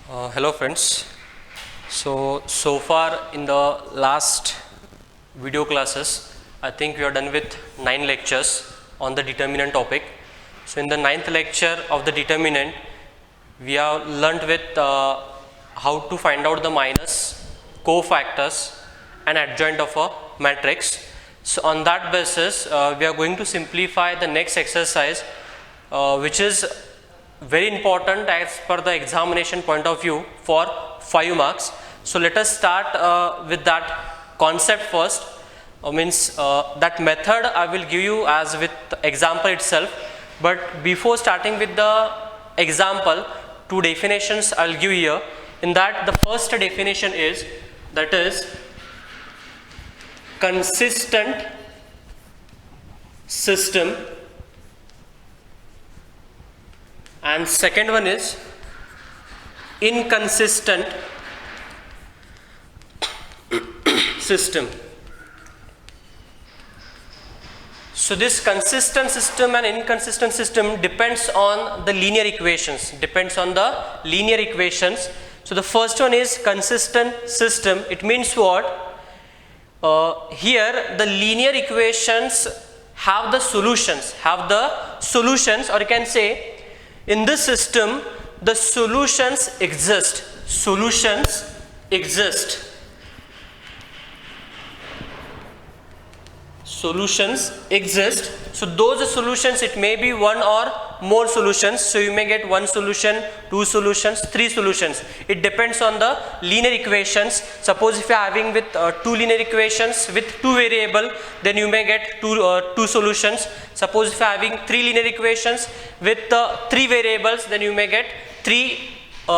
Hello friends. So far in the last video classes, I think we are done with 9 lectures on the determinant topic. So in the 9th lecture of the determinant, we have learnt with how to find out the minus, cofactors and adjoint of a matrix. So on that basis, we are going to simplify the next exercise, which is very important as per the examination point of view for 5 marks. So let us start with that concept first. That method I will give you as with example itself, but before starting with the example, 2 definitions I will give here. In that, the first definition is, that is consistent system, and second one is inconsistent system. So this consistent system and inconsistent system depends on the linear equations, So the first one is consistent system. It means what? Here the linear equations have the solutions, or you can say, in this system, the solutions exist. So those solutions, it may be one or more solutions. So you may get 1 solution, 2 solutions, 3 solutions. It depends on the linear equations. Suppose if you are having with 2 linear equations with 2 variable, then you may get 2 solutions. Suppose if you are having 3 linear equations with 3 variables, then you may get 3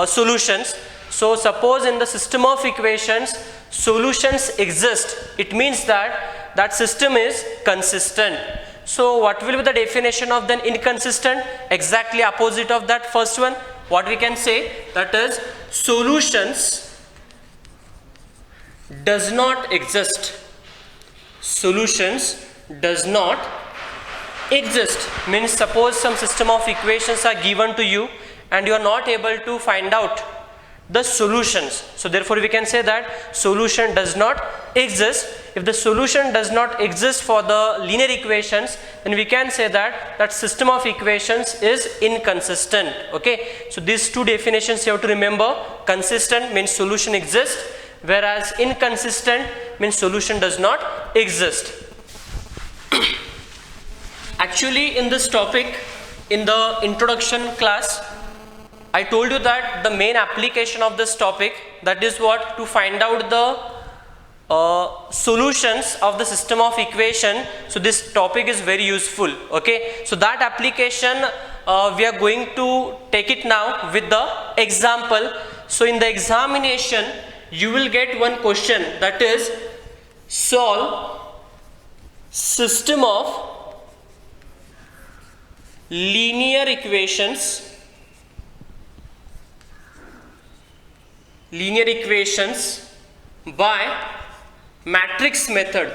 solutions. So suppose in the system of equations, solutions exist. It means that system is consistent. So what will be the definition of then inconsistent? Exactly opposite of that first one. What we can say, that is solutions does not exist. Means suppose some system of equations are given to you and you are not able to find out the solutions. So therefore we can say that solution does not exist. If the solution does not exist for the linear equations, then we can say that system of equations is inconsistent. Okay, so these 2 definitions you have to remember. Consistent means solution exists, whereas inconsistent means solution does not exist. Actually, in this topic, in the introduction class, I told you that the main application of this topic, that is what? To find out the solutions of the system of equation. So this topic is very useful. Okay, so that application we are going to take it now with the example. So in the examination, you will get one question, that is solve system of linear equations by matrix method.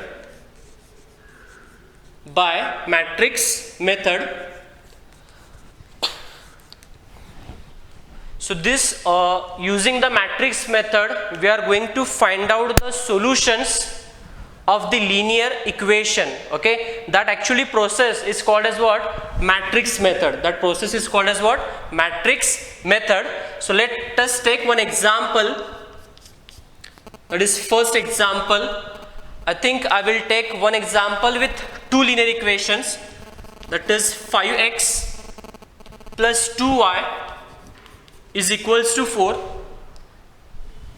So this using the matrix method, we are going to find out the solutions of the linear equation. Okay, that actually process is called as what? Matrix method. So let us take one example. That is first example. I think I will take one example with 2 linear equations. That is 5x plus 2y is equals to 4.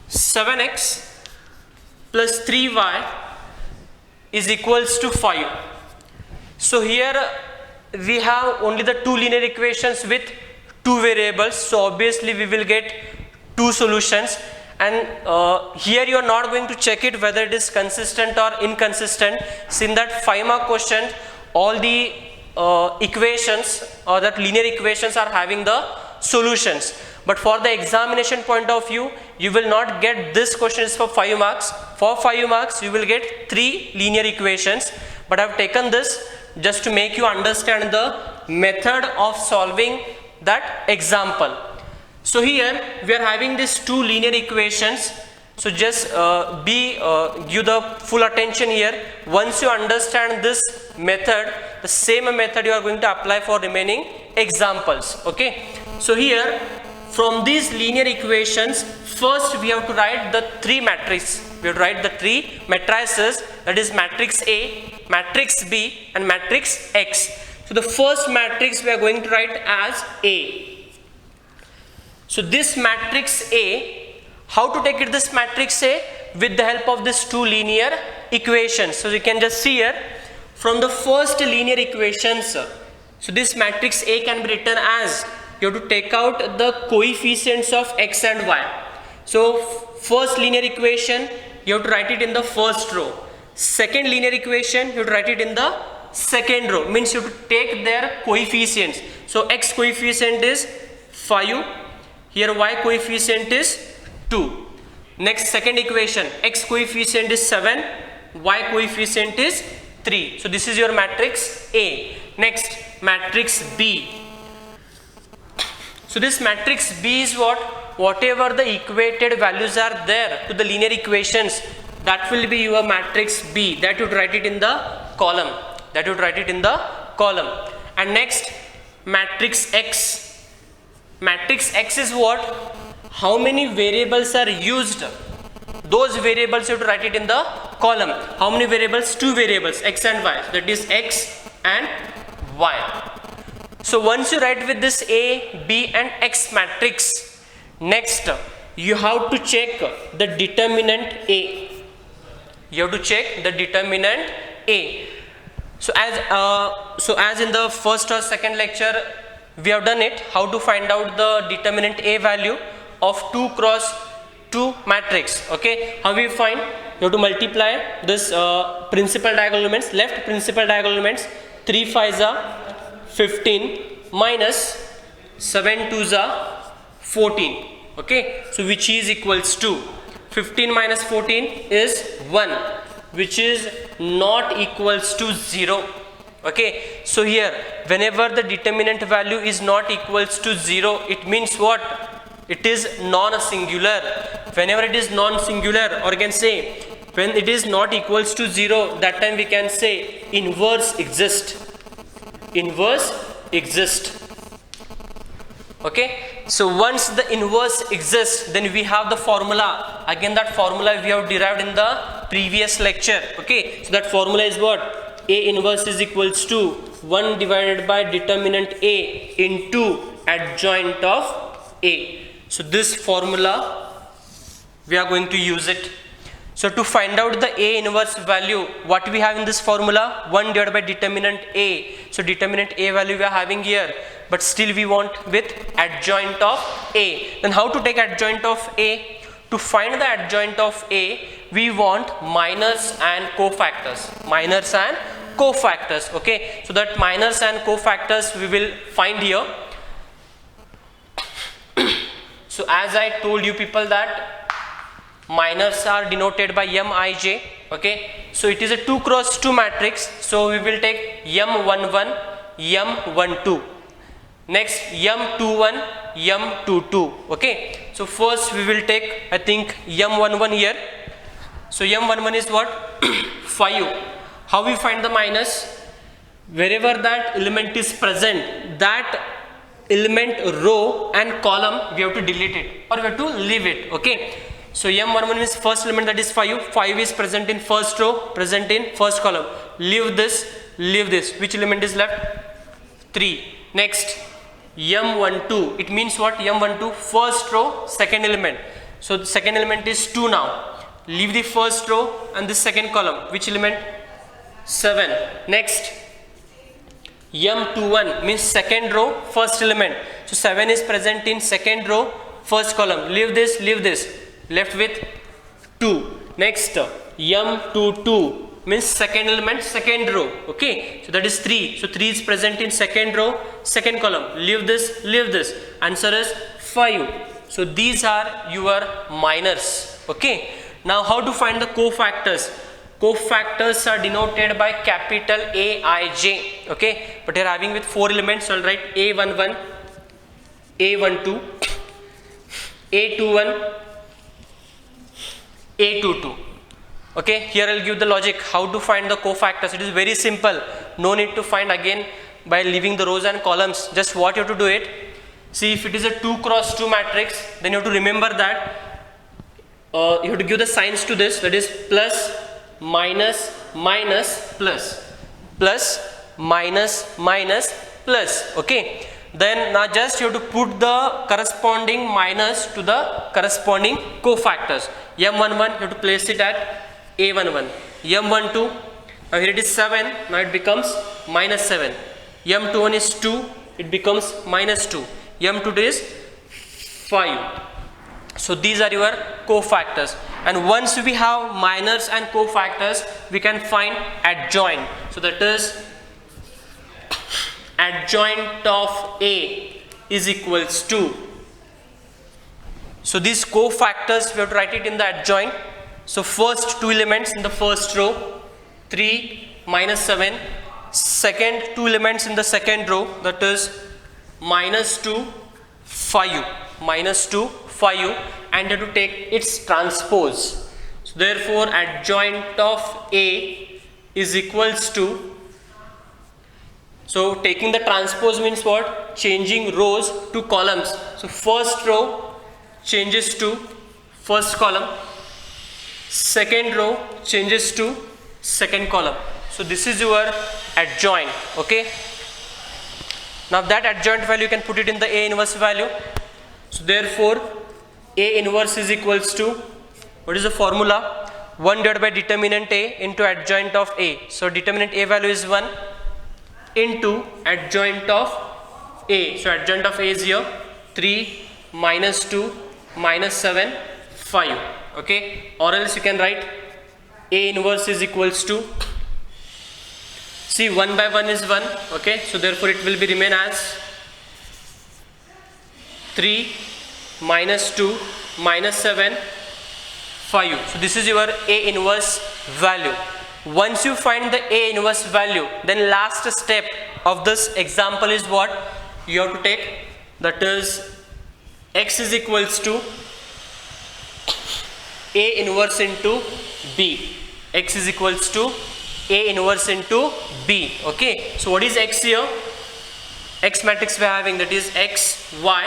7x plus 3y is equals to 5. So here we have only the 2 linear equations with 2 variables. So obviously we will get 2 solutions. And here you are not going to check it whether it is consistent or inconsistent. So in that 5 mark question, all the equations or that linear equations are having the solutions. But for the examination point of view, you will not get this question is for 5 marks. For 5 marks, you will get 3 linear equations. But I have taken this just to make you understand the method of solving that example. So here we are having these two linear equations. So just give the full attention here. Once you understand this method, the same method you are going to apply for remaining examples. Okay. So here from these linear equations, first we have to write the three matrices. We have to write the three matrices, that is matrix A, matrix B and matrix X. So the first matrix we are going to write as A. So this matrix A, how to take it this matrix A? With the help of these two linear equations. So you can just see here from the first linear equations. So this matrix A can be written as, you have to take out the coefficients of X and Y. So first linear equation, you have to write it in the first row. Second linear equation, you have to write it in the second row. Means you have to take their coefficients. So X coefficient is 5. Here Y coefficient is 2. Next second equation, X coefficient is 7, Y coefficient is 3. So this is your matrix A. Next matrix B. So this matrix B is what? Whatever the equated values are there to the linear equations, that will be your matrix B. That you would write it in the column. And next matrix X. Matrix X is what? How many variables are used? Those variables you have to write it in the column. How many variables? 2 variables, X and Y. That is X and Y. So once you write with this A, B and X matrix, next you have to check the determinant A. You have to check the determinant A. So as in the first or second lecture we have done it, how to find out the determinant A value of 2 cross 2 matrix. Okay, how we find? You have to multiply this principal diagonal elements, left principal diagonal elements, 3 5s are 15 minus 7 2s are 14. Okay, so which is equals to 15 minus 14 is 1, which is not equals to 0. Okay, so here whenever the determinant value is not equals to 0, it means what? It is non-singular. Whenever it is non-singular, or you can say when it is not equals to 0, that time we can say inverse exist. Okay, so once the inverse exists, then we have the formula. Again, that formula we have derived in the previous lecture. Okay, so that formula is what? A inverse is equals to 1 divided by determinant A into adjoint of A. So this formula we are going to use it. So to find out the A inverse value, what we have in this formula? 1 divided by determinant A. So determinant A value we are having here, but still we want with adjoint of A. Then how to take adjoint of A? To find the adjoint of A, we want minors and cofactors. Okay, so that minors and cofactors we will find here. So as I told you people that minors are denoted by Mij. Okay, so it is a 2 cross 2 matrix. So we will take M11, M12. Next M21, M22. Okay, so first we will take, I think, M11 here. So M11 is what? 5. How we find the minus? Wherever that element is present, that element row and column we have to delete it, or we have to leave it. Okay, so M11 is first element, that is 5. 5 is present in first row, present in first column. Leave this. Which element is left? 3. Next M12, it means what? M12 first row, second element. So the second element is 2 now. Leave the first row and the second column. Which element? 7. Next M21 means second row, first element. So 7 is present in second row, first column. Leave this. Left with 2. Next M22 means second element, second row. Okay, so that is 3. So 3 is present in second row, second column. Leave this. Answer is 5. So these are your minors. Okay, now how to find the cofactors? Cofactors are denoted by capital Aij. Okay, but here having with 4 elements, so I'll write A11, A12, A21, A22. Okay, here I'll give the logic how to find the cofactors. It is very simple, no need to find again by leaving the rows and columns. Just what you have to do it. See, if it is a 2 cross 2 matrix, then you have to remember that you have to give the signs to this, that is plus, minus, minus, plus, plus, minus, minus, plus. Okay, then now just you have to put the corresponding minus to the corresponding cofactors. M11 you have to place it at A11, M12, now here it is 7, now it becomes minus 7, M21 is 2, it becomes minus 2, M22 is 5. So these are your cofactors, and once we have minors and cofactors, we can find adjoint. So that is adjoint of A is equals to. So these cofactors we have to write it in the adjoint. So first two elements in the first row, 3 minus 7, second two elements in the second row, that is minus 2 5, minus 2 5, and you have to take its transpose. So therefore adjoint of A is equals to, so taking the transpose means what? Changing rows to columns. So first row changes to first column, second row changes to second column. So this is your adjoint. Okay, now that adjoint value you can put it in the A inverse value. So therefore A inverse is equals to, what is the formula? 1 divided by determinant A into adjoint of A. So determinant A value is 1 into adjoint of A. So adjoint of A is here 3 minus 2 minus 7 5. Okay, or else you can write A inverse is equals to, see 1 by 1 is 1. Okay, so therefore it will be remain as 3 minus 2 minus 7 5. So this is your A inverse value. Once you find the A inverse value, then last step of this example is what you have to take, that is x is equals to A inverse into B. X is equals to A inverse into B. Okay, so what is x here? X matrix we are having, that is x y,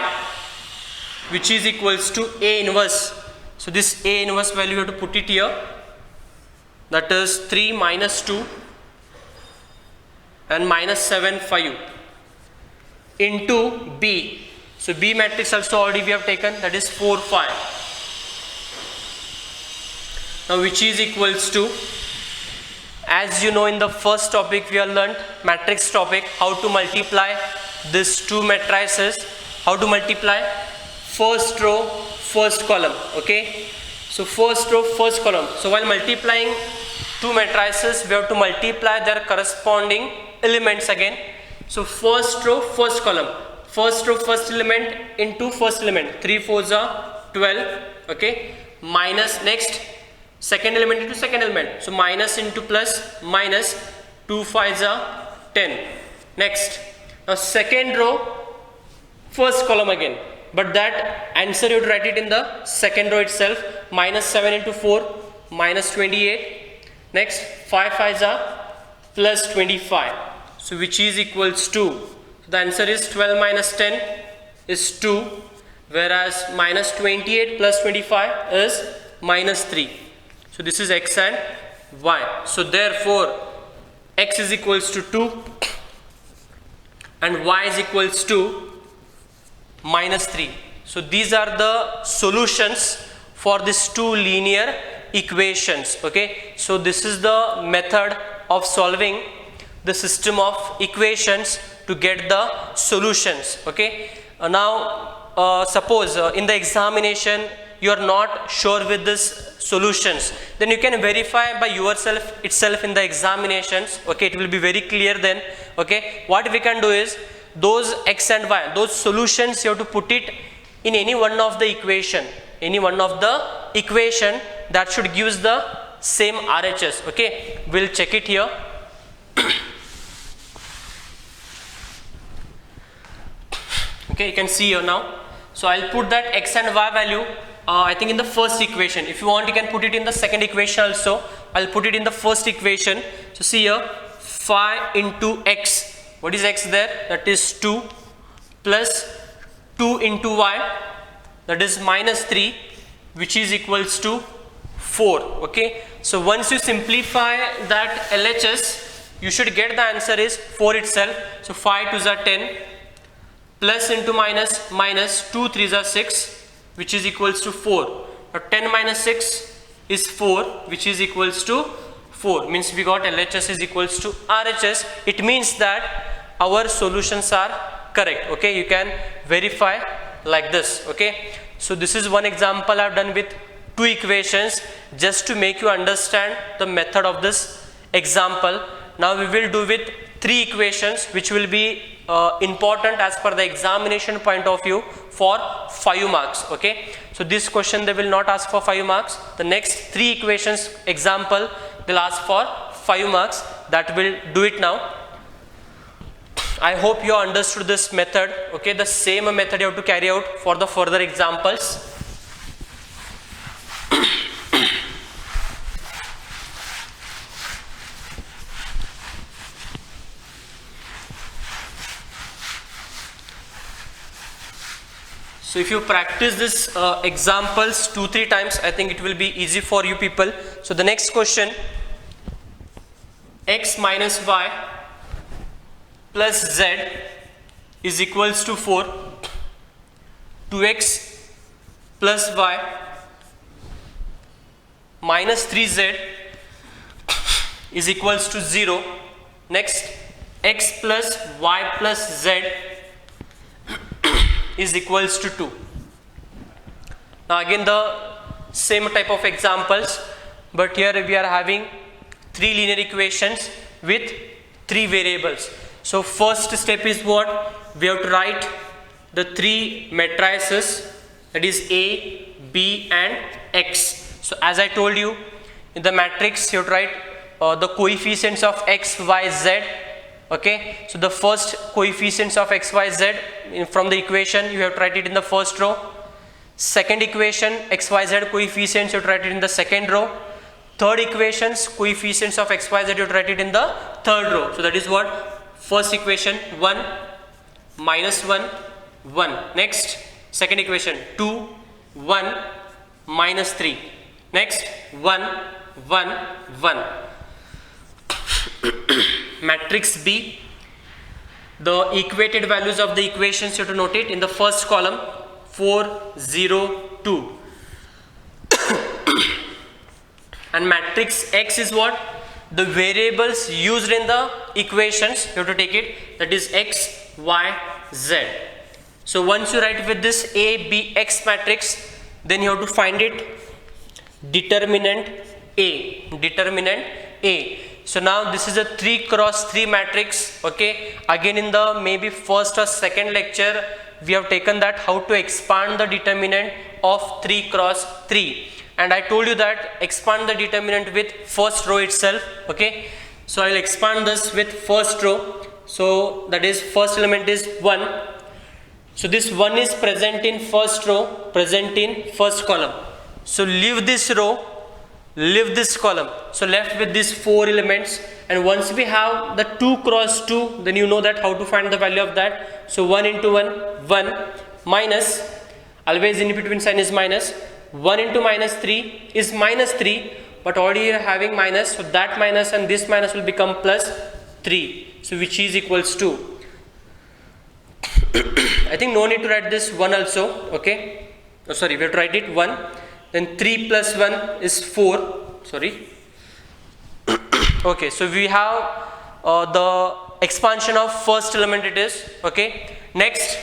which is equals to A inverse. So this A inverse value you have to put it here, that is 3 minus 2 and minus 7 5 into B. So B matrix also already we have taken, that is 4 5. Now which is equals to, as you know in the first topic we have learned, matrix topic, how to multiply these two matrices. How to multiply? First row, first column. Okay, so first row, first column. So while multiplying two matrices, we have to multiply their corresponding elements again. So first row, first column, first row, first element into first element, 3 4s are 12. Okay, minus next second element into second element, so minus into plus, minus 2 5s are 10. Next, now second row, first column again, but that answer you have to write it in the second row itself. Minus 7 into 4, minus 28. Next 5 5s are plus 25, so which is equals to, the answer is 12 minus 10 is 2, whereas minus 28 plus 25 is minus 3. So this is x and y. So therefore x is equals to 2 and y is equals to minus 3. So these are the solutions for these two linear equations. Okay, so this is the method of solving the system of equations to get the solutions. Okay, now suppose in the examination you are not sure with this solutions, then you can verify by yourself itself in the examinations. Okay, it will be very clear then. Okay, what we can do is, those x and y, those solutions you have to put it in any one of the equation, that should give the same RHS. Okay, we'll check it here. Okay, you can see here now. So I'll put that x and y value I think in the first equation. If you want, you can put it in the second equation also. I'll put it in the first equation. So see here, phi into x. What is x there? That is 2 plus 2 into y, that is minus 3, which is equals to 4. Okay. So once you simplify that LHS, you should get the answer is 4 itself. So 5 2s are 10, plus into minus, minus 2 3s are 6, which is equals to 4. Now 10 minus 6 is 4, which is equals to 4. Means we got LHS is equals to RHS. It means that our solutions are correct. Okay, you can verify like this. Okay, so this is one example I've done with 2 equations just to make you understand the method of this example. Now we will do with 3 equations, which will be important as per the examination point of view for 5 marks. Okay, so this question they will not ask for 5 marks. The next 3 equations example they'll ask for 5 marks. That will do it now. I hope you understood this method. Okay, the same method you have to carry out for the further examples. So if you practice this examples 2-3 times, I think it will be easy for you people. So the next question, x minus y plus z is equals to 4, 2x plus y minus 3z is equals to 0. Next, x plus y plus z is equals to 2. Now again the same type of examples, but here we are having 3 linear equations with 3 variables. So first step is what? We have to write the 3 matrices, that is A, B and X. So as I told you, in the matrix you have to write the coefficients of X, Y, Z. Okay, so the first coefficients of X, Y, Z from the equation you have to write it in the first row. Second equation, X, Y, Z coefficients you have to write it in the second row. Third equations, coefficients of X, Y, Z you have to write it in the third row. So that is what? First equation 1 minus 1 1. Next, second equation 2 1 minus 3. Next 1 1 1. Matrix B, the equated values of the equations you have to note it in the first column 4 0 2. And matrix X is what? The variables used in the equations you have to take it, that is X, Y, Z. So once you write with this A, B, X matrix, then you have to find it determinant A. Determinant A. So now this is a 3 cross 3 matrix. Okay, again in the maybe first or second lecture we have taken that how to expand the determinant of 3 cross 3. And I told you that expand the determinant with first row itself. Okay, so I will expand this with first row. So that is first element is 1. So this 1 is present in first row, present in first column. So leave this row, leave this column. So left with these 4 elements. And once we have the 2 cross 2, then you know that how to find the value of that. So 1 into 1, 1 minus, always in between sign is minus. 1 into minus 3 is minus 3, but already you are having minus, so that minus and this minus will become plus 3, so which is equals to I think no need to write this 1 also. Okay, oh, sorry, we have to write it 1, then 3 plus 1 is 4, sorry. Okay, so we have the expansion of first element it is. Okay, next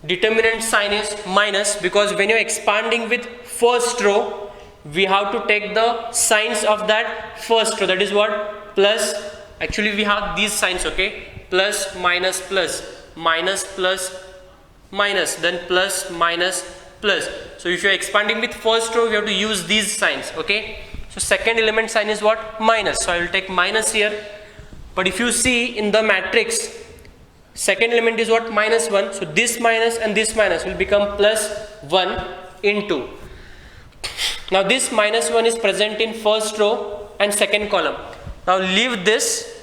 determinant sign is minus, because when you're expanding with first row we have to take the signs of that first row, that is what? Plus, actually we have these signs. Okay, plus minus plus minus plus minus, then plus minus plus. So if you're expanding with first row we have to use these signs. Okay, so second element sign is what? Minus, so I will take minus here. But if you see in the matrix, second element is what? Minus 1. So this minus and this minus will become plus 1 into. Now this minus 1 is present in first row and second column. Now leave this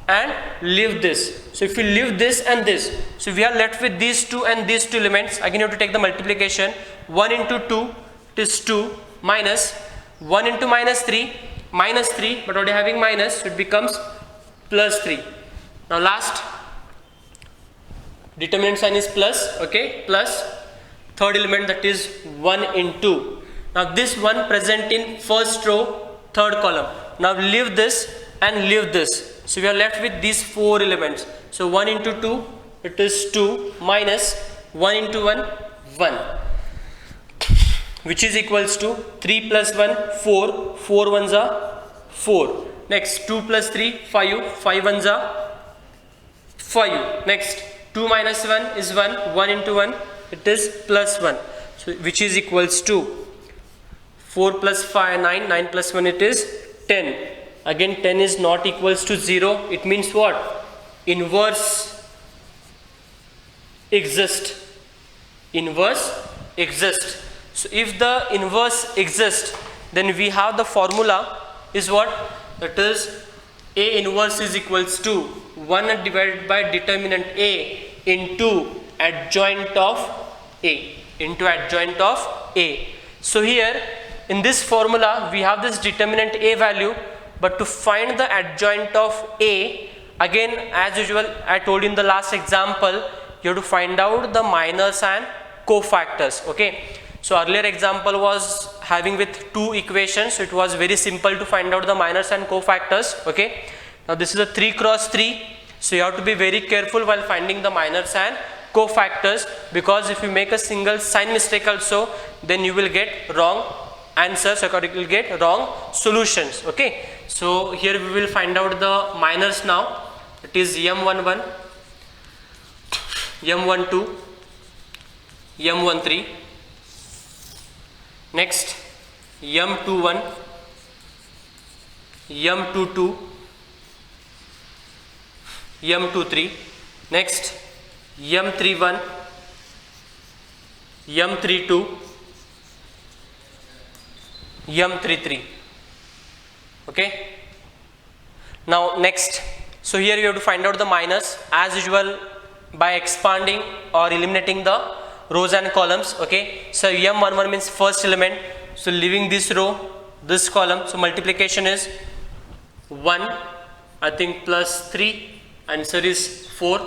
and leave this. So if we leave this and this, so we are left with these two and these two elements. Again you have to take the multiplication. 1 into 2, it is 2, minus 1 into minus 3, minus 3, but already having minus, so it becomes plus 3. Now last determinant sign is plus, okay, plus third element, that is 1 into. Now this one present in first row, third column. Now leave this and leave this. So we are left with these four elements. So 1 into 2, it is 2, minus 1 into 1, 1, which is equals to 3 plus 1, 4, 4 ones are 4. Next 2 plus 3, 5, 5 ones are 5. Next 2 minus 1 is 1, 1 into 1, it is plus 1. So which is equals to 4 plus 5, 9, 9 plus 1, it is 10. Again 10 is not equals to 0. It means what? Inverse exist. Inverse exist. So if the inverse exists, then we have the formula is what? That is A inverse is equals to 1 divided by determinant A into adjoint of A. Into adjoint of A. So here in this formula we have this determinant A value, but to find the adjoint of A, again as usual I told you in the last example, you have to find out the minors and cofactors. Okay, so earlier example was having with two equations, so it was very simple to find out the minors and cofactors. Okay, now this is a 3 cross 3, so you have to be very careful while finding the minors and cofactors, because if you make a single sign mistake also, then you will get wrong answers, or you will get wrong solutions. Okay, so here we will find out the minors now. It is M11, M12, M13. Next M21, M22, M23. Next M31, M32, M33. Okay, now next, so here you have to find out the minors as usual by expanding or eliminating the rows and columns. Okay, so M11 means first element, so leaving this row, this column, so multiplication is 1, I think, plus 3, answer is 4.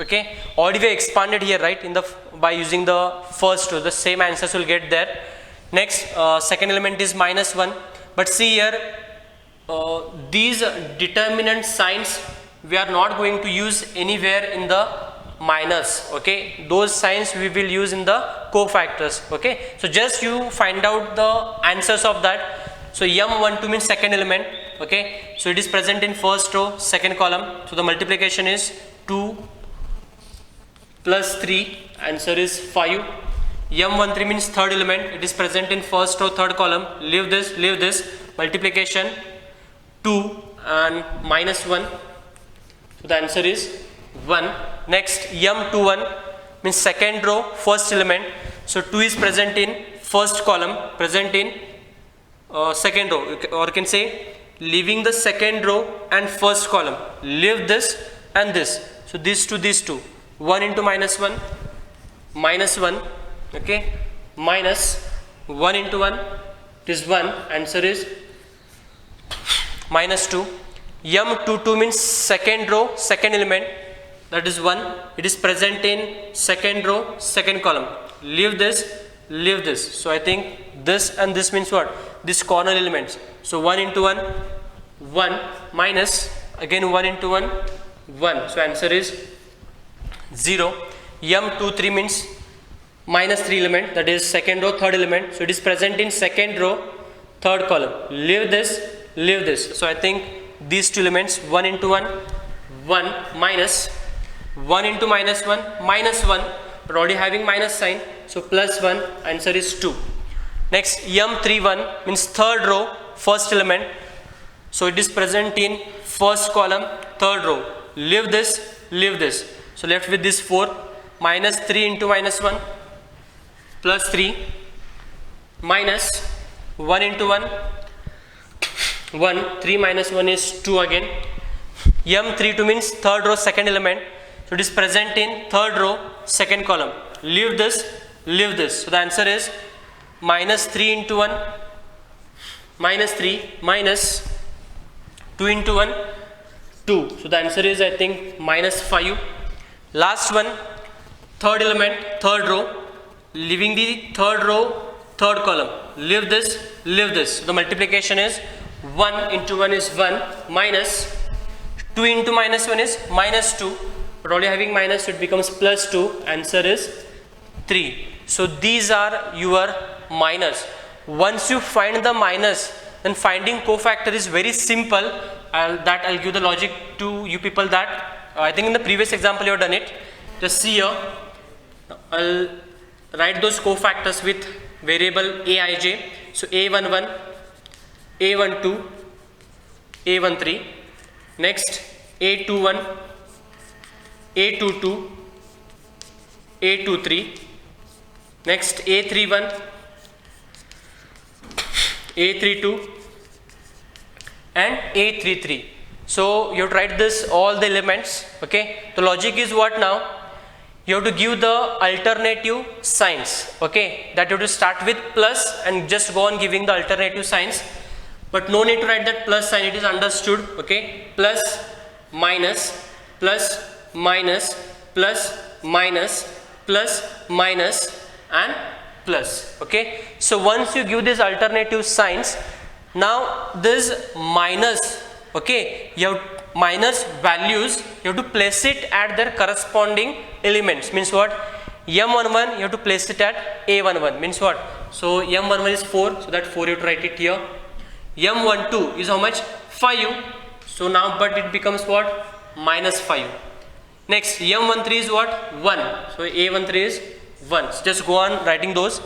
Okay, already we expanded here, right, in the by using the first row, the same answers will get there. Next second element is minus 1, but see here these determinant signs we are not going to use anywhere in the minors. Okay, those signs we will use in the cofactors. Okay, so just you find out the answers of that. So M12 means second element. Okay, so it is present in first row, second column, so the multiplication is 2 plus 3, answer is 5. M13 means third element, it is present in first row, third column, leave this, multiplication 2 and minus 1, so the answer is 1. Next M21 means second row, first element, so 2 is present in first column, present in second row, or you can say leaving the second row and first column, leave this and this, so these two, 1 into minus 1, minus 1. Okay, minus 1 into 1, it is 1, answer is minus 2. M22 means second row, second element, that is 1, it is present in second row, second column, leave this, so I think this and this means what? This corner elements, so 1 into 1, 1, minus again 1 into 1, 1, so answer is 0. M23 means minus 3 element, that is second row, third element, so it is present in second row, third column, leave this, so I think these two elements, 1 into 1, 1, minus 1 into minus 1, minus 1, but already having minus sign, so plus 1, answer is 2. Next M31 means third row, first element, so it is present in first column, third row, leave this, So left with this 4, minus 3 into minus 1 plus 3 minus 1 into 1, 1, 3 minus 1 is 2 again. M3 2 means third row second element, so it is present in third row second column. Leave this, leave this. So the answer is minus 3 into 1, minus 3 minus 2 into 1, 2. So the answer is I think minus 5. Last one, third element, third row, leaving the third row, third column. Leave this, leave this. So the multiplication is 1 into 1 is 1, minus 2 into minus 1 is minus 2, but only having minus, so it becomes plus 2. Answer is 3. So these are your minors. Once you find the minus, then finding cofactor is very simple. I'll give the logic to you people that I think in the previous example you have done it. Just see here, I'll write those cofactors with variable aij. So a11, a12, a13, next a21, a22, a23, next a31, a32 and a33. So you have to write this all the elements. Okay, the logic is what now? You have to give the alternative signs. Okay, that you have to start with plus and just go on giving the alternative signs, but no need to write that plus sign, it is understood. Okay, plus minus, plus minus, plus minus, plus minus and plus. Okay, so once you give these alternative signs, now this minus, okay, you have minus values, you have to place it at their corresponding elements. Means what? M11 you have to place it at A11. Means what? So M11 is 4, so that 4 you have to write it here. M12 is how much? 5. So now but it becomes what? Minus 5. Next M13 is what? 1. So A13 is 1. So just go on writing those.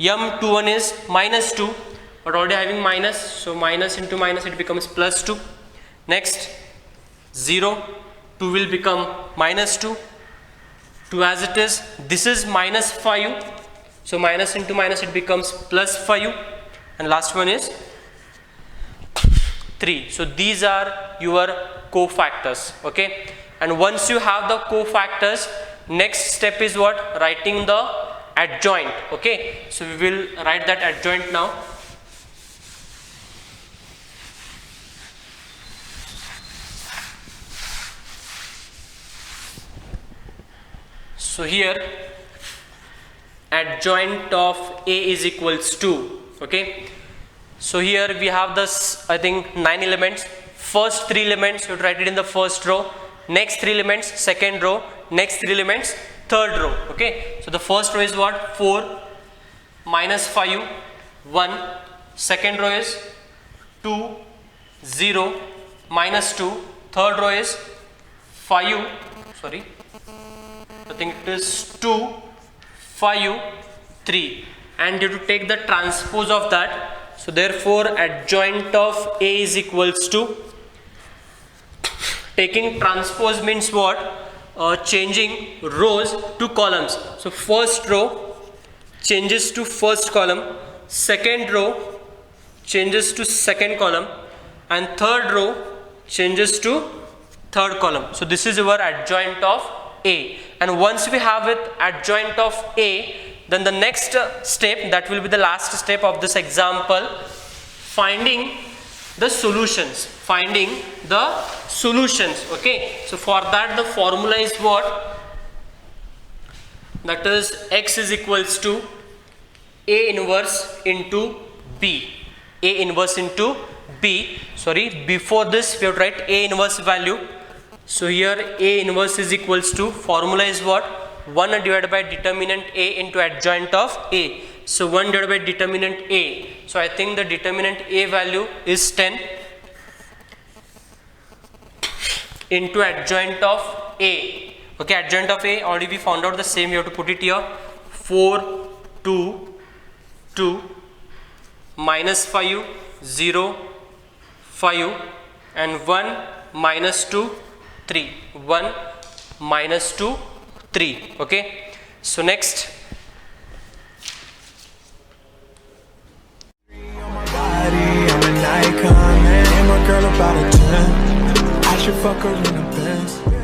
M21 is minus 2, but already having minus, so minus into minus it becomes plus 2. Next 0, 2 will become minus 2, 2 as it is. This is minus 5, so minus into minus it becomes plus 5. And last one is 3. So these are your cofactors. Okay, and once you have the cofactors, next step is what? Writing the adjoint. Okay, so we will write that adjoint now. So here adjoint of A is equals to, okay, so here we have this I think 9 elements. First 3 elements you write it in the first row, next 3 elements second row, next 3 elements third row. Okay, so the first row is what? 4 minus 5 1, second row is 2 0 minus 2, third row is 5, sorry, I think it is 2 5 3, and you have to take the transpose of that. So therefore adjoint of A is equals to, taking transpose means what? Changing rows to columns. So first row changes to first column, second row changes to second column, and third row changes to third column. So this is your adjoint of A. And once we have it adjoint of A, then the next step, that will be the last step of this example, finding the solutions. Finding the solutions. Okay, so for that the formula is what? That is X is equals to A inverse into B. A inverse into B. Sorry, before this we have to write A inverse value. So here A inverse is equals to, formula is what? 1 divided by determinant A into adjoint of A. So 1 divided by determinant A. So I think the determinant A value is 10 into adjoint of A. Okay, adjoint of A already we found out the same, you have to put it here. 4 2 2 minus 5 0 5 and 1 minus 2 3, 1 minus 2, 3. Okay. So next. I'm an icon, man. I'm a girl about a 10. I should fuck her in a Benz.